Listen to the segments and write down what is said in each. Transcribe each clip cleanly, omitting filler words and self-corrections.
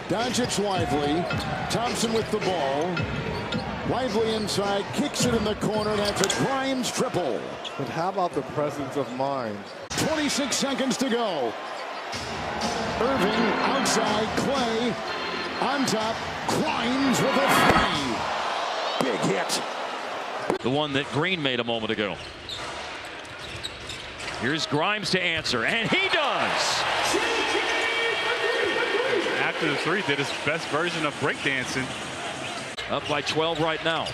Doncic Lively. Thompson with the ball. Lively inside, kicks it in the corner. That's a Grimes triple. But how about the presence of mind? 26 seconds to go. Irving outside, Clay on top. Grimes with a three. Big hit. The one that Green made a moment ago. Here's Grimes to answer, and he does. After the three, did his best version of breakdancing. Up by 12 right now.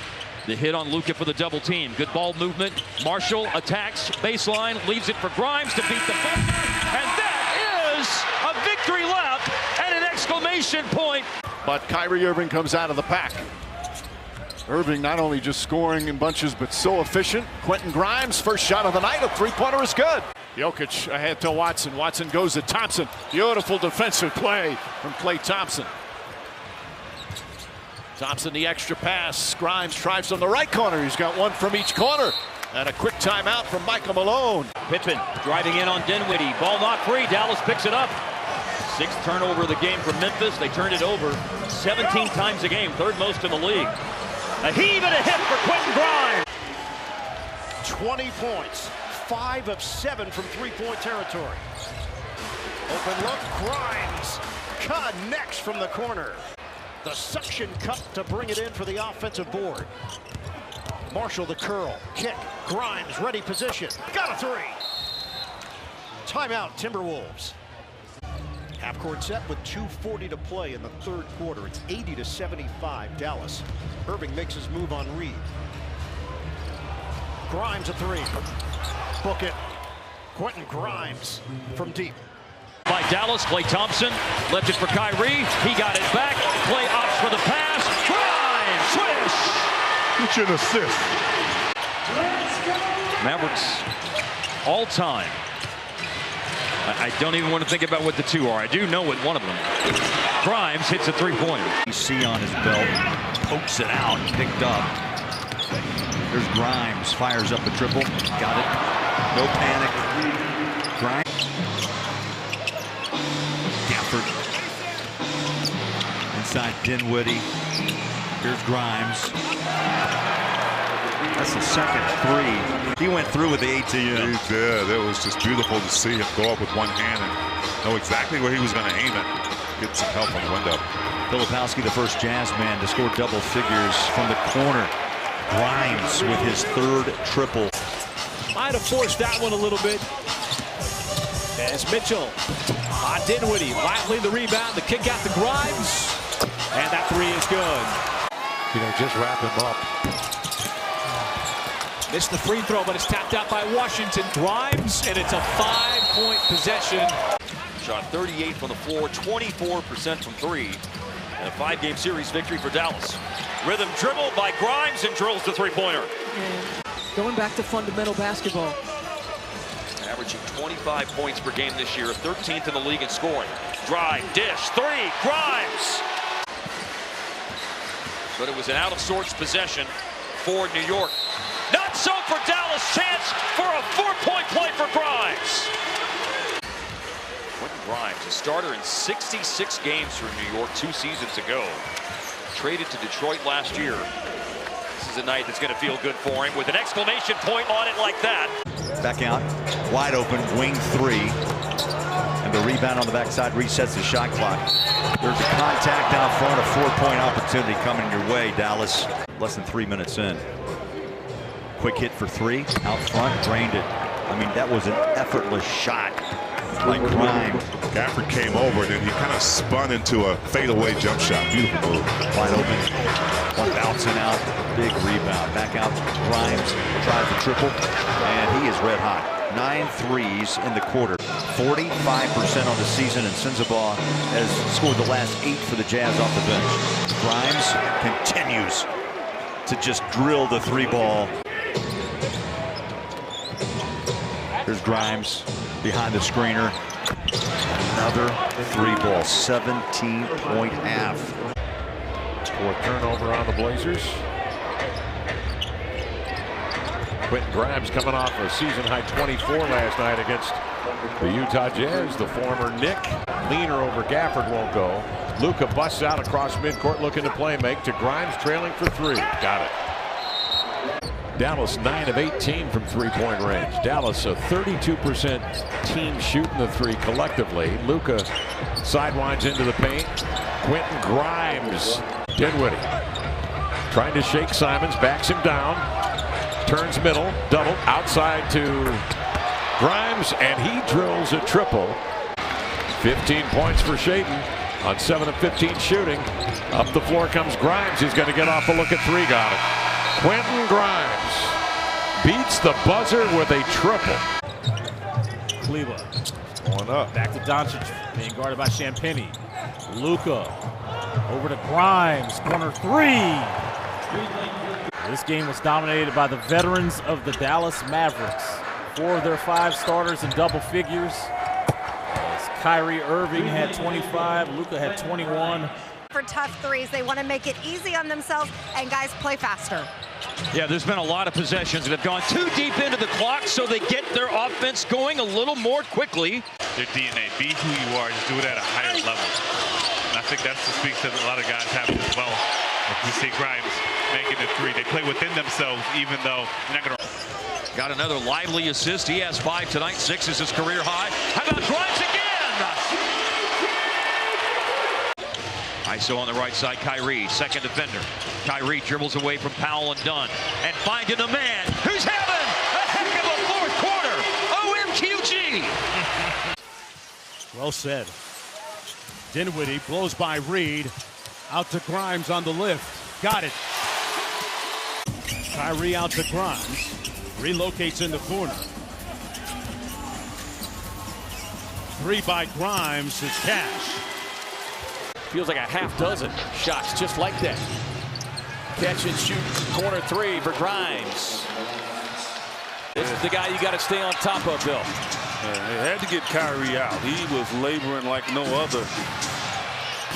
The hit on Luka for the double team. Good ball movement. Marshall attacks baseline, leaves it for Grimes to beat the ball. And that is a victory lap and an exclamation point. But Kyrie Irving comes out of the pack. Irving not only just scoring in bunches, but so efficient. Quentin Grimes, first shot of the night. A three-pointer is good. Jokic ahead to Watson. Watson goes to Thompson. Beautiful defensive play from Klay Thompson. Thompson, the extra pass. Grimes tries on the right corner. He's got one from each corner. And a quick timeout from Michael Malone. Pippen driving in on Dinwiddie. Ball not free. Dallas picks it up. Sixth turnover of the game for Memphis. They turned it over 17 times a game, third most in the league. A heave and a hit for Quentin Grimes. 20 points, 5 of 7 from three-point territory. Open look, Grimes connects from the corner. The suction cup to bring it in for the offensive board. Marshall the curl, kick, Grimes ready position, got a three. Timeout Timberwolves. Half-court set with 2:40 to play in the third quarter. It's 80-75 Dallas. Irving makes his move on Reed. Grimes a three. Book it. Quentin Grimes from deep. By Dallas, Klay Thompson left it for Kyrie. He got it back. Klay opts for the pass. Grimes, swish! Get you an assist. Mavericks all time. I don't even want to think about what the two are. I do know what one of them. Grimes hits a three-pointer. You see on his belt, pokes it out, picked up. There's Grimes, fires up a triple, got it. No panic. Grimes. Gafford. Inside Dinwiddie. Here's Grimes. That's the second three. He went through with the ATM. He did. It was just beautiful to see him go up with one hand and know exactly where he was going to aim it. Get some help on the window. Filipowski, the first Jazz man to score double figures from the corner. Grimes with his third triple. Might have forced that one a little bit. As Mitchell on Dinwiddie, Lively the rebound, the kick out to Grimes, and that three is good. You know, just wrap him up. Missed the free throw, but it's tapped out by Washington. Grimes, and it's a 5-point possession. Shot 38 from the floor, 24% from three. And a 5-game series victory for Dallas. Rhythm dribble by Grimes and drills the three-pointer. Going back to fundamental basketball. Averaging 25 points per game this year, 13th in the league in scoring. Drive, dish, three, Grimes! But it was an out-of-sorts possession for New York. Not so for Dallas. Chance for a 4-point play for Grimes. Quentin Grimes, a starter in 66 games for New York 2 seasons ago. Traded to Detroit last year. This is a night that's going to feel good for him with an exclamation point on it like that. Back out, wide open, wing three. And the rebound on the backside resets the shot clock. There's a contact down front, a 4-point opportunity coming your way, Dallas. Less than 3 minutes in. Quick hit for three, out front, drained it. I mean, that was an effortless shot by Grimes. Gafford came over and then he kind of spun into a fadeaway jump shot. Beautiful move. Wide open, one bouncing out, big rebound. Back out, Grimes tries the triple, and he is red hot. 9 threes in the quarter, 45% on the season, and Sensabaugh has scored the last 8 for the Jazz off the bench. Grimes continues to just drill the three ball. There's Grimes behind the screener. Another three ball, 17-point half. Fourth turnover on the Blazers. Quentin Grimes coming off a season-high 24 last night against the Utah Jazz. The former Knick. Leaner over Gafford won't go. Luka busts out across midcourt looking to play make to Grimes, trailing for three. Got it. Dallas 9 of 18 from three-point range. Dallas a 32% team shooting the three collectively. Luka sidewinds into the paint. Quentin Grimes. Dinwiddie trying to shake Simons, backs him down, turns middle, double outside to Grimes, and he drills a triple. 15 points for Shaden on 7 of 15 shooting. Up the floor comes Grimes. He's going to get off a look at three. Got it. Quentin Grimes beats the buzzer with a triple. Cleveland Going up. back to Doncic, being guarded by Champagnie. Luka over to Grimes, corner three. This game was dominated by the veterans of the Dallas Mavericks. 4 of their 5 starters in double figures. As Kyrie Irving had 25, Luka had 21. For tough threes, they want to make it easy on themselves, and guys play faster. Yeah, there's been a lot of possessions that have gone too deep into the clock, so they get their offense going a little more quickly. Their DNA, be who you are, just do it at a higher level. And I think that's the speaks that a lot of guys have as well. Like we see Grimes making the three. They play within themselves, even though they're not going to. Got another lively assist. He has 5 tonight. 6 is his career high. How about Grimes again? ISO on the right side, Kyrie, second defender. Kyrie dribbles away from Powell and Dunn, and finding a man who's having a heck of a fourth quarter. OMQG! Well said. Dinwiddie blows by Reed. Out to Grimes on the lift. Got it. Kyrie out to Grimes. Relocates in the corner. 3 by Grimes is cash. Feels like a half dozen shots just like that. Catch and shoot corner 3 for Grimes. This is the guy you got to stay on top of, Bill. They had to get Kyrie out. He was laboring like no other.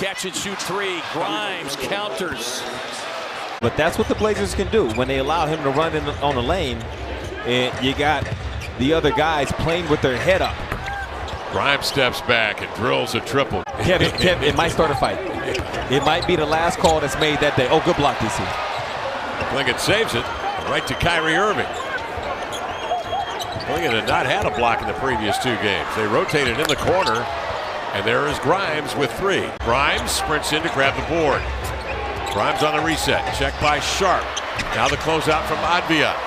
Catch and shoot 3. Grimes counters. But that's what the Blazers can do when they allow him to run in on the lane, and you got the other guys playing with their head up. Grimes steps back and drills a triple. Kevin, it might start a fight. It might be the last call that's made that day. Oh, good block, DC. Plinkett saves it right to Kyrie Irving. Plinkett had not had a block in the previous 2 games. They rotated in the corner, and there is Grimes with 3. Grimes sprints in to grab the board. Grimes on the reset, checked by Sharp. Now the closeout from Advia.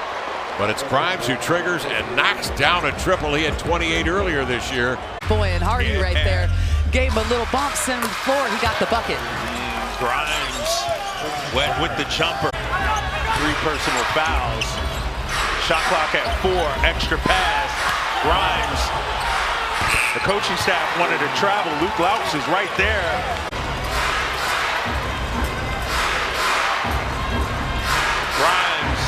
But it's Grimes who triggers and knocks down a triple. He had 28 earlier this year. Boy, and Hardy right there gave him a little bump, sent him to the floor. He got the bucket. Grimes went with the jumper. 3 personal fouls. Shot clock at 4. Extra pass. Grimes. The coaching staff wanted to travel. Luke Louch is right there. Grimes.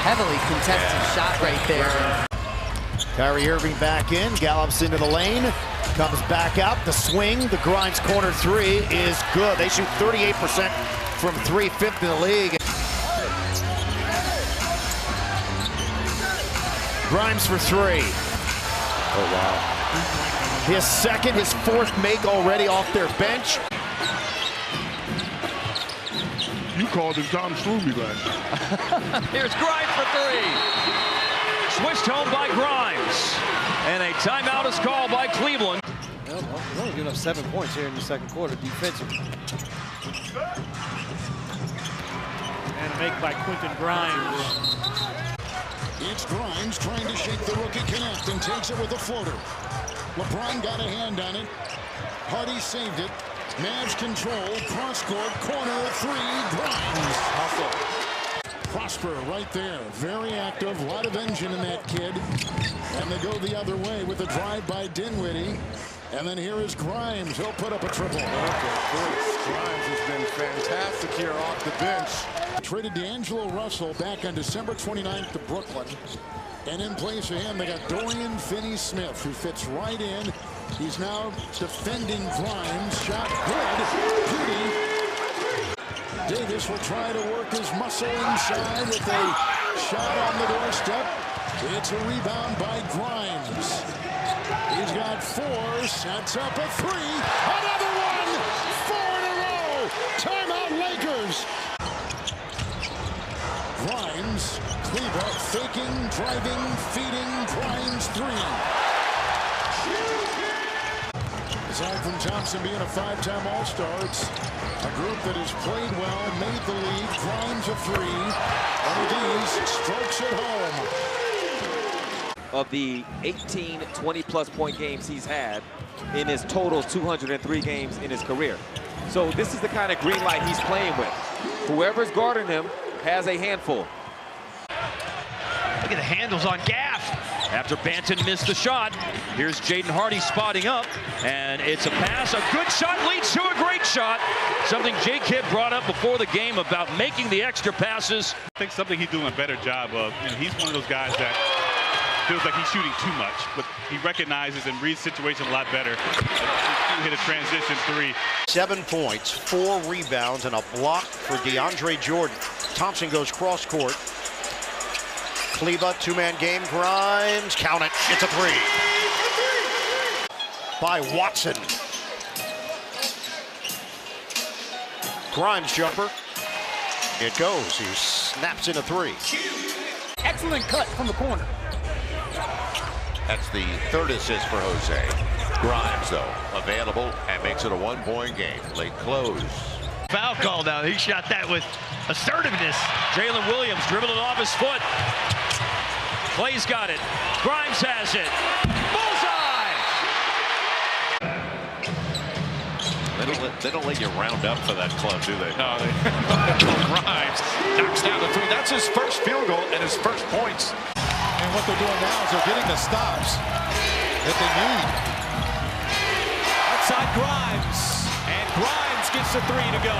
Heavily contested shot right there. Kyrie Irving back in, gallops into the lane, comes back out, the swing, the Grimes corner 3 is good. They shoot 38% from 3, 5th in the league. Grimes for 3. Oh, wow. His second, his 4th make already off their bench. You called him Tom Sloomy last night. Here's Grimes for 3. Switched home by Grimes. And a timeout is called by Cleveland. Well, we're only giving up 7 points here in the second quarter defensively. And a make by Quentin Grimes. It's Grimes trying to shake the rookie connect and takes it with a floater. LeBron got a hand on it. Hardy saved it. Mavs control, cross-court, corner 3, Grimes. Hustle. Prosper right there, very active, a lot of engine in that kid. And they go the other way with a drive by Dinwiddie. And then here is Grimes. He'll put up a triple. Grimes has been fantastic here off the bench. Traded D'Angelo Russell back on December 29th to Brooklyn. And in place of him, they got Dorian Finney-Smith, who fits right in. He's now defending Grimes. Shot good. Beauty. Davis will try to work his muscle inside with a shot on the doorstep. It's a rebound by Grimes. He's got 4, sets up a 3, another one, 4 in a row. Timeout Lakers. Grimes, Kleber faking, driving, feeding, Grimes 3. Aside from Thompson being a 5-time All-Star, it's a group that has played well, made the lead. Grimes a 3. One of these strokes at home. Of the 18 20-plus point games he's had in his total 203 games in his career. So this is the kind of green light he's playing with. Whoever's guarding him has a handful. Look at the handles on Gaff. After Banton missed the shot, here's Jaden Hardy spotting up, and it's a pass. A good shot leads to a great shot. Something Jake Hibb brought up before the game about making the extra passes. I think something he's doing a better job of. You know, he's one of those guys that feels like he's shooting too much, but he recognizes and reads the situation a lot better. He hit a transition 3. 7 points, 4 rebounds, and a block for DeAndre Jordan. Thompson goes cross court. Kleber, 2-man game. Grimes, count it. It's a 3. By Watson. Grimes jumper. It goes. He snaps in a 3. Excellent cut from the corner. That's the 3rd assist for Jose. Grimes, though, available and makes it a 1-point game. Late close. Foul call now. He shot that with assertiveness. Jalen Williams dribbling off his foot. Clay's got it. Grimes has it. Bullseye! They don't let you round up for that club, do they? No, Grimes knocks down the 3. That's his first field goal and his first points. And what they're doing now is they're getting the stops that they need. Outside Grimes. And Grimes gets the 3 to go.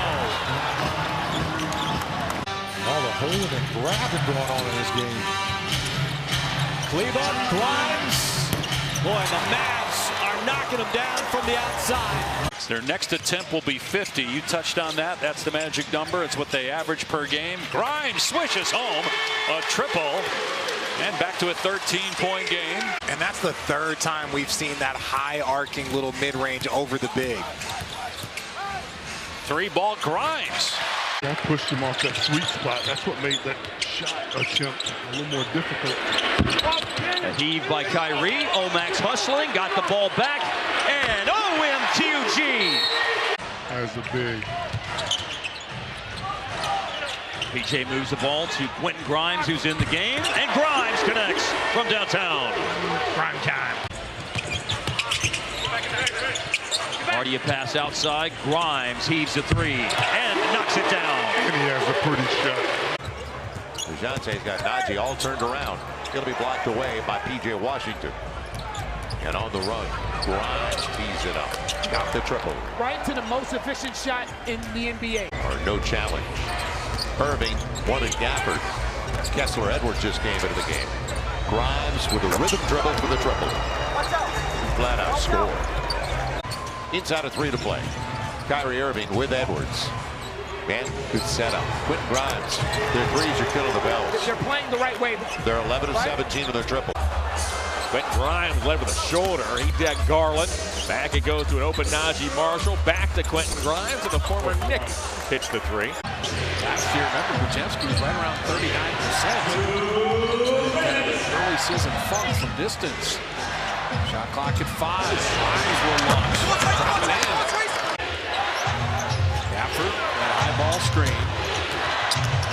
All the holding and grabbing going on in this game. Kleber, Grimes. Boy, the Mavs are knocking them down from the outside. Their next attempt will be 50. You touched on that. That's the magic number. It's what they average per game. Grimes swishes home a triple. And back to a 13-point game. And that's the 3rd time we've seen that high-arcing little mid-range over the big. 3-ball Grimes. That pushed him off that sweet spot. That's what made that shot attempt a little more difficult. A heave by Kyrie. Omax hustling, got the ball back, and OMTUG. As a big. PJ moves the ball to Quentin Grimes, who's in the game, and Grimes connects from downtown. Prime time. Hardy a pass outside. Grimes heaves a 3 and knocks it down. And he has a pretty shot. DeJounte's got Najee all turned around. Going to be blocked away by P.J. Washington. And on the run, Grimes tees it up. Got the triple. Right to the most efficient shot in the NBA. Or no challenge. Irving wanted Gafford. Kessler Edwards just came into the game. Grimes with a rhythm dribble for the triple. Flat out score. Inside a 3 to play. Kyrie Irving with Edwards. And good setup. Quentin Grimes. Their 3s are killing the Bells. They're playing the right way. They're 11 of 17 in their triple. Quentin Grimes led with a shoulder. He did Garland. Back it goes to an open Najee Marshall. Back to Quentin Grimes, and the former Knick hits the 3. Last year, remember, Buczynski was right around 39%. Kind of an early season funk from distance. Shot clock at 5. Grimes will launch. Drop it in. Gafford, that high ball screen.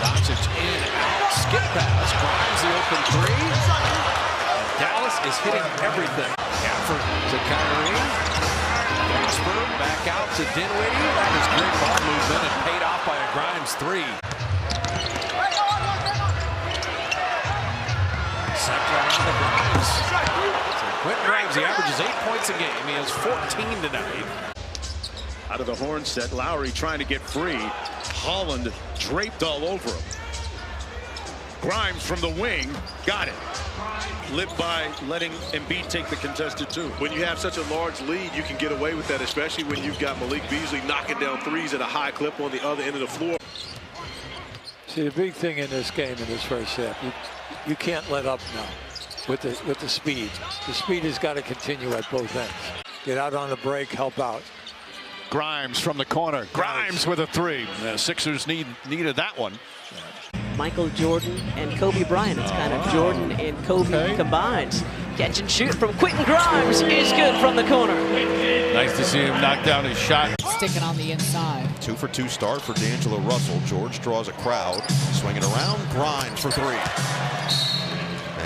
Doncic in, out, skip pass. Grimes the open 3. And Dallas is hitting everything. Gafford to Kyrie. Prosper back out to Dinwiddie. That was great ball movement and paid off by a Grimes 3. Second on the Grimes. So Quentin Grimes, he averages 8 points a game. He has 14 tonight. Out of the horn set, Lowry trying to get free. Holland draped all over him. Grimes from the wing, got it. Live by letting Embiid take the contested 2. When you have such a large lead, you can get away with that, especially when you've got Malik Beasley knocking down 3s at a high clip on the other end of the floor. See, the big thing in this game, in this first half, you can't let up now. with the speed. The speed has got to continue at both ends. Get out on the break, help out. Grimes from the corner. Grimes with a three. The Sixers needed that one. Michael Jordan and Kobe Bryant. It's kind of Jordan and Kobe combined. Catch and shoot from Quentin Grimes is good from the corner. Nice to see him knock down his shot. Sticking on the inside. 2 for 2 start for D'Angelo Russell. George draws a crowd. Swinging around. Grimes for 3.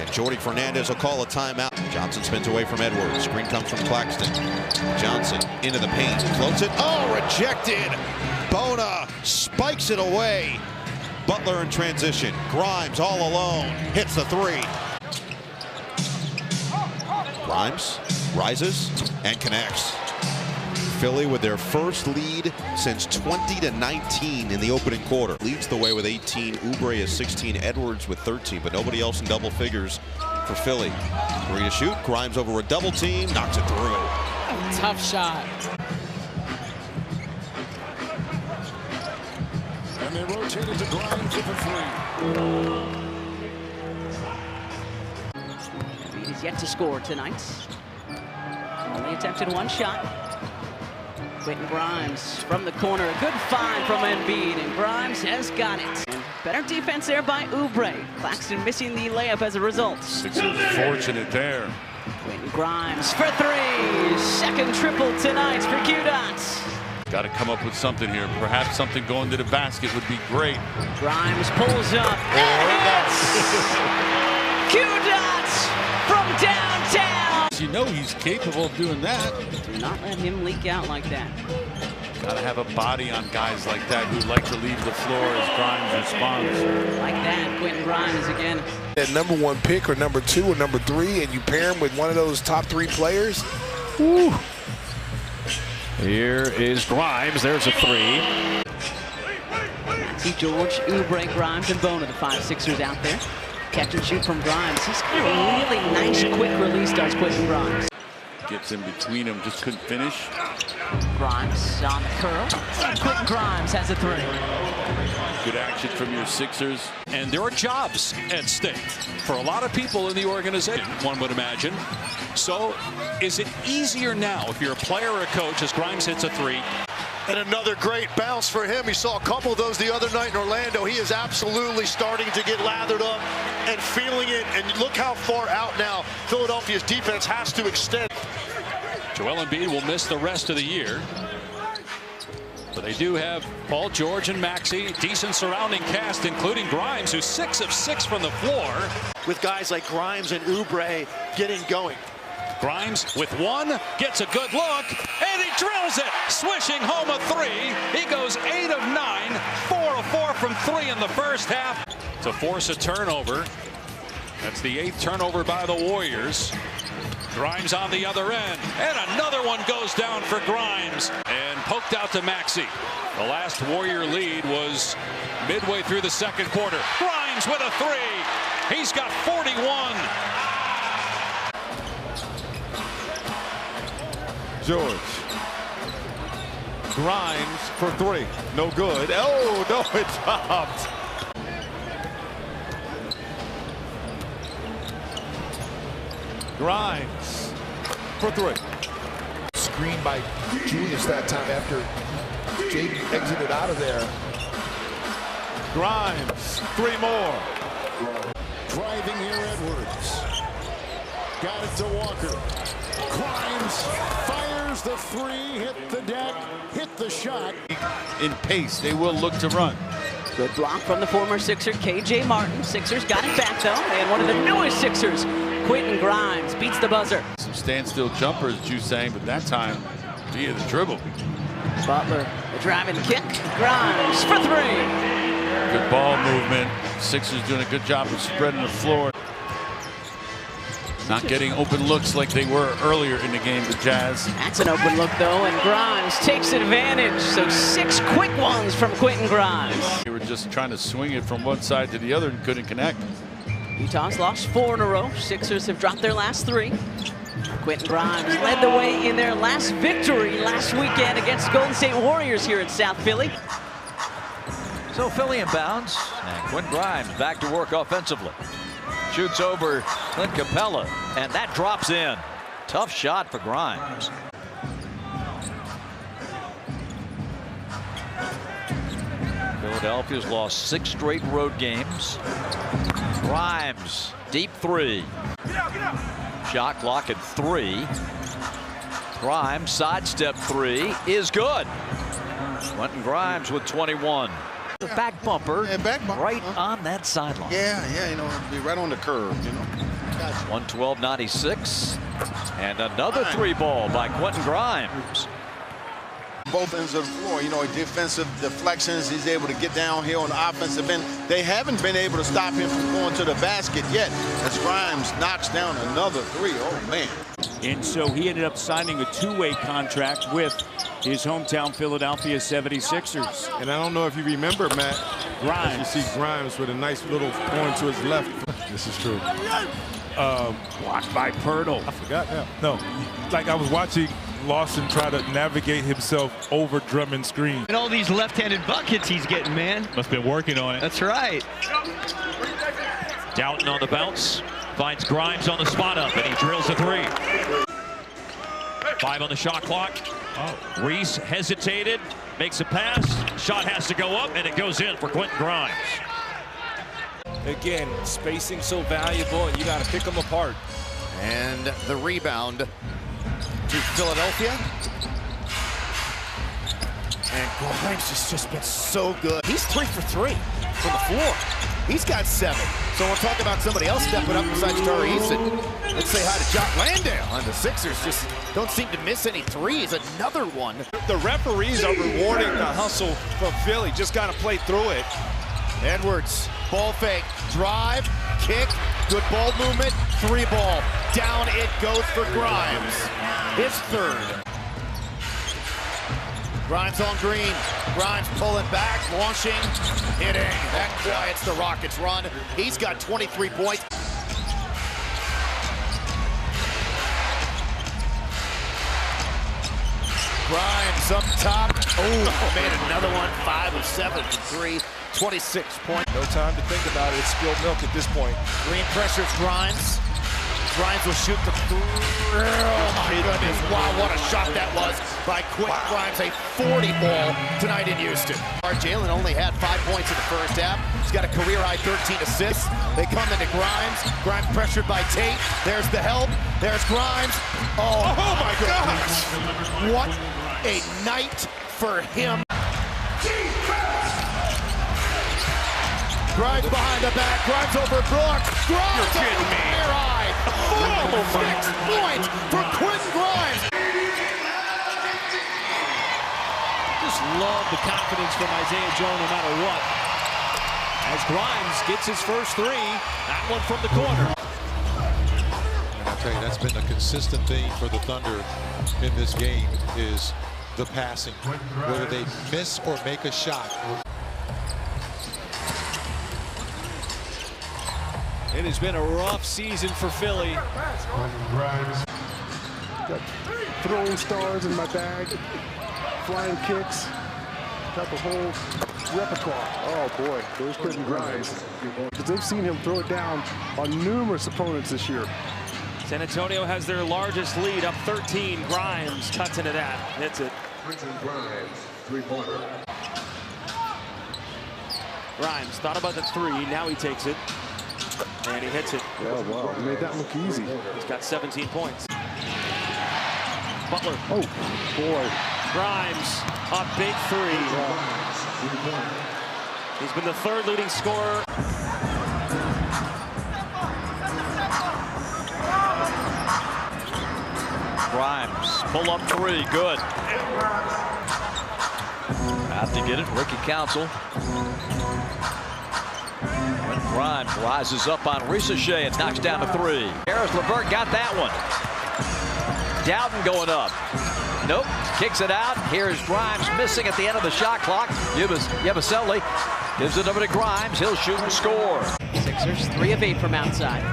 And Jordy Fernandez will call a timeout. Johnson spins away from Edwards. Screen comes from Claxton. Johnson into the paint. Floats it. Oh, rejected. Bona spikes it away. Butler in transition. Grimes all alone. Hits the 3. Grimes rises and connects. Philly with their first lead since 20-19 in the opening quarter. Leads the way with 18. Oubre is 16. Edwards with 13, but nobody else in double figures for Philly. 3 to shoot. Grimes over a double team. Knocks it through. Tough shot. And they rotated to Grimes with a 3. He's yet to score tonight. Only attempted 1 shot. Quentin Grimes from the corner. A good find from Embiid, and Grimes has got it. And better defense there by Oubre. Claxton missing the layup as a result. Sixers fortunate there. Quentin Grimes for 3. Second triple tonight for Q-Dots. Got to come up with something here. Perhaps something going to the basket would be great. Grimes pulls up and hits. Q-Dots from downtown. You know he's capable of doing that. Do not let him leak out like that. Got to have a body on guys like that who like to leave the floor as Grimes responds. Like that, Quentin Grimes again. That #1 pick or #2 or #3, and you pair him with one of those top 3 players. Woo. Here is Grimes. There's a 3. See George, Oubre, Grimes, and Bona, the 5 Sixers out there. Catch and shoot from Grimes. He's got a really nice quick release, does Quentin Grimes. Gets in between them, just couldn't finish. Grimes on the curl. And Quentin Grimes has a 3. Good action from your Sixers. And there are jobs at stake for a lot of people in the organization, one would imagine. So is it easier now if you're a player or a coach as Grimes hits a 3? And another great bounce for him. He saw a couple of those the other night in Orlando. He is absolutely starting to get lathered up and feeling it. And look how far out now Philadelphia's defense has to extend. Joel Embiid will miss the rest of the year. But they do have Paul George and Maxey. Decent surrounding cast, including Grimes, who's 6 of 6 from the floor. With guys like Grimes and Oubre getting going. Grimes with 1, gets a good look, and he drills it, swishing home a 3. He goes 8 of 9, 4 of 4 from 3 in the first half to force a turnover. That's the 8th turnover by the Warriors. Grimes on the other end, and another one goes down for Grimes, and poked out to Maxey. The last Warrior lead was midway through the second quarter. Grimes with a 3. He's got 41. George. Grimes for 3. No good. Oh, no, it dropped. Grimes for 3. Screen by Julius that time after Jaden exited out of there. Grimes, 3 more. Driving here, Edwards. Got it to Walker. Grimes fires the 3, hit the deck, hit the shot. In pace, they will look to run. Good block from the former Sixer, K.J. Martin. Sixers got it back, though. And one of the newest Sixers, Quentin Grimes, beats the buzzer. Some standstill jumpers, Juice saying, but that time via the dribble. Butler, the driving kick. Grimes for 3. Good ball movement. Sixers doing a good job of spreading the floor. Not getting open looks like they were earlier in the game, the Jazz. That's an open look, though, and Grimes takes advantage. So 6 quick ones from Quentin Grimes. They were just trying to swing it from one side to the other and couldn't connect. Utah's lost 4 in a row. Sixers have dropped their last 3. Quentin Grimes led the way in their last victory last weekend against Golden State Warriors here in South Philly. So Philly inbounds, and Quentin Grimes back to work offensively. Shoots over Clint Capella, and that drops in. Tough shot for Grimes. Philadelphia's lost 6 straight road games. Grimes, deep 3. Shot clock at 3. Grimes, sidestep 3 is good. Quentin Grimes with 21. The back bumper, right on that sideline. Yeah, you know, it'd be right on the curve, you know. 112.96. And another 3 ball by Quentin Grimes. Both ends of the floor, you know, defensive deflections. He's able to get downhill on the offensive end. They haven't been able to stop him from going to the basket yet, as Grimes knocks down another 3. Oh, man. And so he ended up signing a 2-way contract with his hometown Philadelphia 76ers. And I don't know if you remember, Matt, Grimes. You see Grimes with a nice little point to his left. This is true. Blocked by Pirtle. I forgot now. No, like I was watching Lawson try to navigate himself over Drummond's screen. And all these left-handed buckets he's getting, man. Must have been working on it. That's right. Doughton on the bounce. Finds Grimes on the spot up, and he drills a 3. 5 on the shot clock. Reese hesitated, makes a pass. Shot has to go up, and it goes in for Quentin Grimes. Again, spacing so valuable, and you got to pick them apart. And the rebound to Philadelphia. And Grimes has just been so good. He's 3 for 3 from the floor. He's got 7. So we'll talk about somebody else stepping up besides Tari Eason. Let's say hi to Jock Landale. And the Sixers just don't seem to miss any threes. Another one. The referees are rewarding the hustle from Philly. Just got to play through it. Edwards, ball fake, drive, kick, good ball movement, 3 ball. Down it goes for Grimes. His 3rd. Grimes on Green. Grimes pulling back, launching, hitting. That quiets the Rockets' run. He's got 23 points. Grimes up top. Oh, made another one. 5 of 7 from 3. 26 points. No time to think about it. It's spilled milk at this point. Green pressures Grimes. Grimes will shoot the 3. Oh my goodness. Wow, what a shot that was by Quentin Grimes. A 40 ball tonight in Houston. Jalen only had 5 points in the first half. He's got a career-high 13 assists. They come into Grimes. Grimes pressured by Tate. There's the help. There's Grimes. Oh my gosh. What a night for him. Grimes behind the back. Grimes over Brooks. Grimes over the career high. 46 points for Quentin Grimes. Just love the confidence from Isaiah Joe no matter what. As Grimes gets his first 3, that one from the corner. And I'll tell you, that's been a consistent theme for the Thunder in this game is the passing. Whether they miss or make a shot. It has been a rough season for Philly. Got throwing stars in my bag, flying kicks, got the whole repertoire. Oh boy, there's Quentin Grimes. Because they've seen him throw it down on numerous opponents this year. San Antonio has their largest lead, up 13. Grimes cuts into that, hits it. Grimes, 3-pointer. Grimes thought about the 3, now he takes it. And he hits it. Yeah, wow, he made that look easy. He's got 17 points. Butler. Oh, boy. Grimes, a big 3. He's been the 3rd leading scorer. Grimes, pull up 3, good. Have to get it, rookie counsel. Grimes rises up on ricochet and knocks down a 3. Harris LeVert got that one. Doughton going up. Nope, kicks it out. Here's Grimes missing at the end of the shot clock. Yabusele gives it over to Grimes. He'll shoot and score. Sixers 3 of 8 from outside.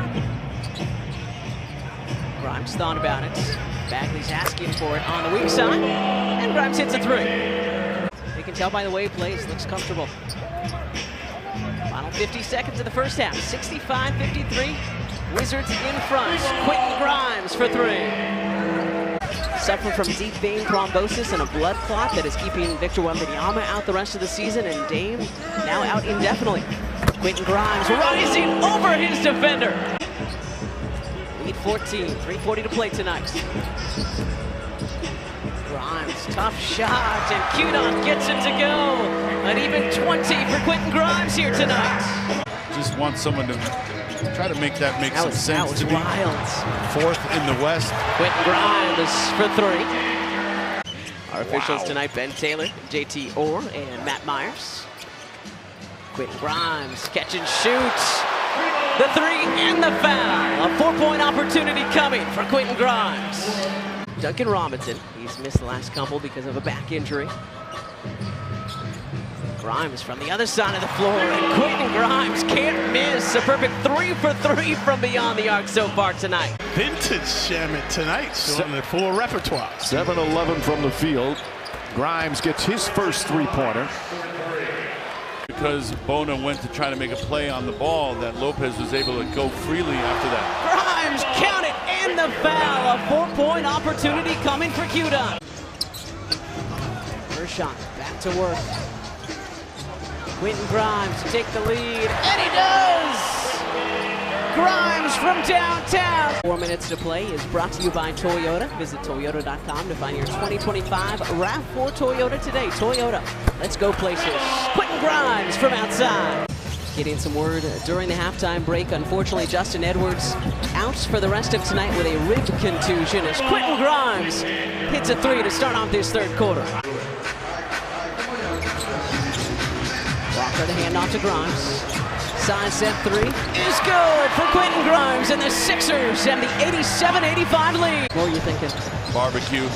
Grimes thought about it. Bagley's asking for it on the weak side. And Grimes hits a 3. You can tell by the way he plays. Looks comfortable. Final 50 seconds of the first half. 65-53. Wizards in front. Quentin Grimes for three. Suffering from deep vein thrombosis and a blood clot that is keeping Victor Wembanyama out the rest of the season, and Dame now out indefinitely. Quentin Grimes rising over his defender. Lead 14, 3:40 to play tonight. Grimes, tough shot, and Quentin gets it to go. An even 20 for Quentin Grimes here tonight. Just want someone to try to make that make some sense. That was to be wild. fourth in the West. Quentin Grimes for three. Our officials tonight, Ben Taylor, JT Orr, and Matt Myers. Quentin Grimes, catch and shoot. The three and the foul. A 4-point opportunity coming for Quentin Grimes. Duncan Robinson, he's missed the last couple because of a back injury. Grimes from the other side of the floor, and Quentin Grimes can't miss. A perfect 3 for 3 from beyond the arc so far tonight. Vintage Shamit tonight, showing the full repertoire. 7-11 from the field. Grimes gets his first three-pointer. Because Bona went to try to make a play on the ball, that Lopez was able to go freely after that. Grimes, count it, and the foul. A 4-point opportunity coming for Quentin. First shot, back to work. Quentin Grimes to take the lead, and he does! Grimes from downtown. 4 minutes to play is brought to you by Toyota. Visit Toyota.com to find your 2025 RAV4 Toyota today. Toyota, let's go places. Quentin Grimes from outside. Getting some word during the halftime break. Unfortunately, Justin Edwards out for the rest of tonight with a rib contusion as Quentin Grimes hits a three to start off this third quarter. Walker the handoff to Grimes. Side set three is good for Quentin Grimes, and the Sixers have the 87-85 lead. What were you thinking? Barbecue,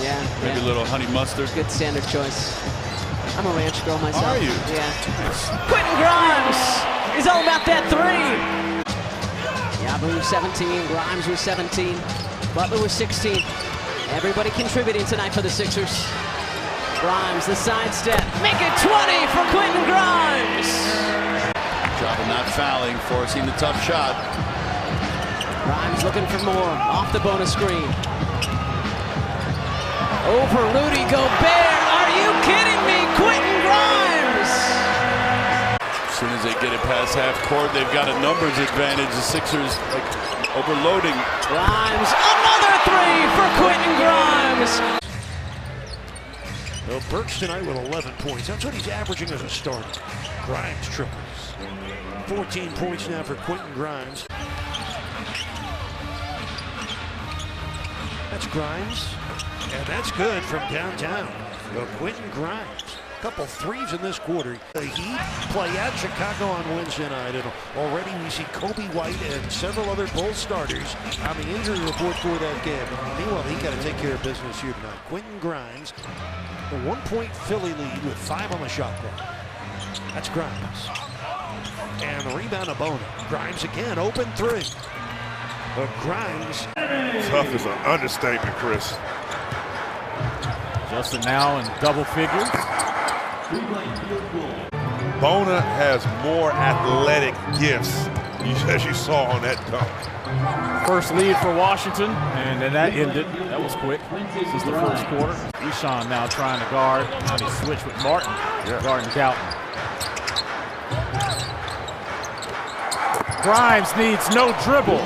maybe a little honey mustard. Good standard choice. I'm a ranch girl myself. Are you? Yeah. Quentin Grimes is all about that three. Yabu 17, Grimes was 17, Butler was 16. Everybody contributing tonight for the Sixers. Grimes, the sidestep, make it 20 for Quentin Grimes. Trouble not fouling, forcing the tough shot. Grimes looking for more, off the bonus screen. Over Rudy Gobert, are you kidding me? Quentin Grimes! As soon as they get it past half court, they've got a numbers advantage. The Sixers like overloading. Grimes, another three for Quentin Grimes. Well, Burks tonight with 11 points. That's what he's averaging as a starter. Grimes triples. 14 points now for Quentin Grimes. That's Grimes. And that's good from downtown. Well, Quentin Grimes. Couple threes in this quarter. The Heat play at Chicago on Wednesday night, and already we see Kobe White and several other Bulls starters on the injury report for that game. Meanwhile, he got to take care of business here tonight. Quentin Grimes, a 1-point Philly lead with 5 on the shot clock. That's Grimes. And the rebound of Bona. Grimes again, open three. But Grimes. Tough is an understatement, Chris. Justin now in double figures. Bona has more athletic gifts, as you saw on that dunk. First lead for Washington, and then that ended. That was quick. This is the first quarter. Eshawn now trying to guard. Now he switched with Martin, guarding Galton. Grimes needs no dribble.